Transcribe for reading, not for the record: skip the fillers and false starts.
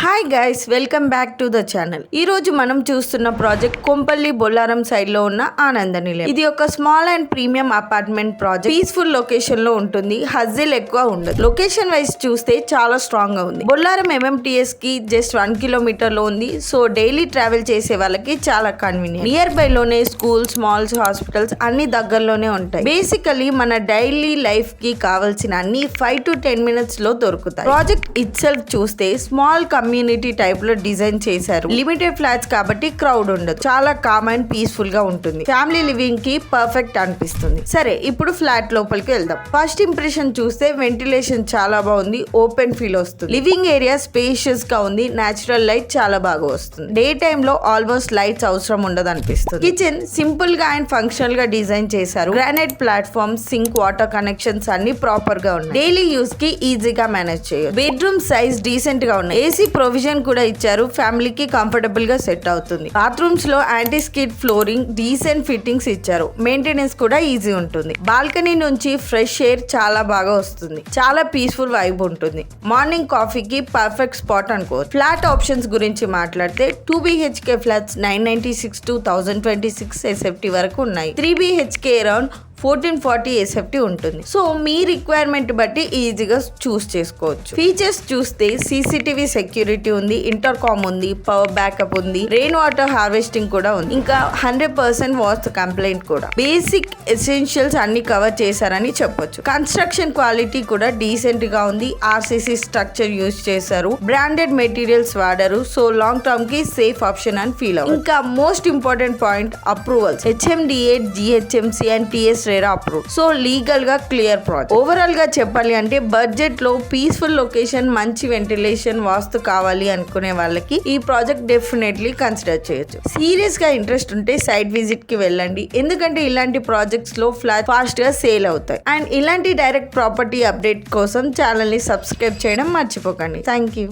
Hi guys, welcome back to the channel. ఈ రోజు మనం చూస్తున్న ప్రాజెక్ట్ కొంపల్లి బొల్లారం సైడ్ లో ఉన్న ఆనంద నిలయం. ఇది ఒక small and premium apartment project. Peaceful location లో ఉంటుంది. హజిల్ ఎక్కువ ఉండదు. లొకేషన్ వైజ్ చూస్తే చాలా స్ట్రాంగ్ గా ఉంది. బొల్లారం MMTS కి జస్ట్ 1 కిలోమీటర్ లో ఉంది. సో డైలీ ట్రావెల్ చేసే వాళ్ళకి చాలా కన్వీనియంట్. నియర్ బై లోనే స్కూల్స్, మాల్స్, హాస్పిటల్స్ అన్ని దగ్గరలోనే ఉంటాయి. బేసికలీ మన డైలీ లైఫ్ కి కావాల్సిన అన్ని 5 to 10 minutes లో దొరుకుతాయి. ప్రాజెక్ట్ ఇట్ సెల్ఫ్ చూస్తే స్మాల్ కమ్యూనిటీ టైప్ లో డిజైన్ చేశారు. లిమిటెడ్ ఫ్లాట్స్ కాబట్టి క్రౌడ్ ఉండదు. చాలా కామ్ అండ్ పీస్ఫుల్ గా ఉంటుంది. ఫ్యామిలీ లివింగ్ కి పర్ఫెక్ట్ అనిపిస్తుంది. సరే, ఇప్పుడు ఫ్లాట్ లోపలికి వెళ్దాం. ఫస్ట్ ఇంప్రెషన్ చూస్తే వెంటిలేషన్ చాలా బాగుంది. ఓపెన్ ఫీల్ వస్తుంది. లివింగ్ ఏరియా స్పేషియస్ గా ఉంది. నేచురల్ లైట్ చాలా బాగా వస్తుంది. డే టైమ్ లో ఆల్మోస్ట్ లైట్స్ అవసరం ఉండదు అనిపిస్తుంది. కిచెన్ సింపుల్ గా అండ్ ఫంక్షనల్ గా డిజైన్ చేశారు. Granite platform, sink, water connections అన్ని ప్రాపర్ గా ఉన్నాయి. డైలీ యూస్ కి ఈజీగా మేనేజ్ చేయొచ్చు. బెడ్రూమ్ సైజ్ డీసెంట్ గా ఉన్నాయి. ఏసీ ప్రొవిజన్ కూడా ఇచ్చారు. ఫ్యామిలీకి కంఫర్టబుల్ గా సెట్ అవుతుంది. బాత్రూమ్స్ లో anti skid flooring, decent fittings ఇచ్చారు. మెయింటెనెన్స్ కూడా ఈజీ ఉంటుంది. బాల్కనీ నుంచి ఫ్రెష్ ఎయిర్ చాలా బాగా వస్తుంది. చాలా పీస్ఫుల్ వైబ్ ఉంటుంది. మార్నింగ్ కాఫీకి పర్ఫెక్ట్ స్పాట్ అనుకోవచ్చు. ఫ్లాట్ ఆప్షన్స్ గురించి మాట్లాడితే 2 BHK ఫ్లాట్స్ 996 to 1026 SFT వరకు ఉన్నాయి. 3 BHK అరౌండ్ 1440 SFT ఉంటుంది. సో మీ రిక్వైర్మెంట్ బట్టి ఈజీగా చూస్ చేసుకోవచ్చు. ఫీచర్స్ చూస్తే CCTV సెక్యూరిటీ ఉంది, ఇంటర్కామ్ ఉంది, పవర్ బ్యాకప్ ఉంది, రెయిన్ వాటర్ హార్వెస్టింగ్ కూడా ఉంది. ఇంకా 100% వాస్తు కంప్లైంట్ కూడా. బేసిక్ ఎసెన్షియల్స్ అన్ని కవర్ చేశారని చెప్పొచ్చు. కన్స్ట్రక్షన్ క్వాలిటీ కూడా డీసెంట్ గా ఉంది. RCC స్ట్రక్చర్ యూజ్ చేశారు. బ్రాండెడ్ మెటీరియల్స్ వాడారు. సో లాంగ్ టర్మ్ కి సేఫ్ ఆప్షన్ అని ఫీల్ అవుతుంది. ఇంకా most important point approvals. HMDA, GHMC and TS approve. So legal గా క్లియర్ ప్రాజెక్ట్. ఓవరాల్ గా చెప్పాలి అంటే బడ్జెట్ లో పీస్ఫుల్ లొకేషన్, మంచి వెంటిలేషన్, వాస్తు కావాలి అనుకునే వాళ్ళకి ఈ ప్రాజెక్ట్ డెఫినెట్లీ కన్సిడర్ చేయొచ్చు. సీరియస్ గా ఇంట్రెస్ట్ ఉంటే సైట్ విజిట్ కి వెళ్ళండి. ఎందుకంటే ఇలాంటి ప్రాజెక్ట్స్ లో ఫ్లాట్ ఫాస్ట్ గా సేల్ అవుతాయి. అండ్ ఇలాంటి డైరెక్ట్ ప్రాపర్టీ అప్డేట్ కోసం ఛానల్ ని సబ్స్క్రైబ్ చేయడం మర్చిపోకండి. Thank you.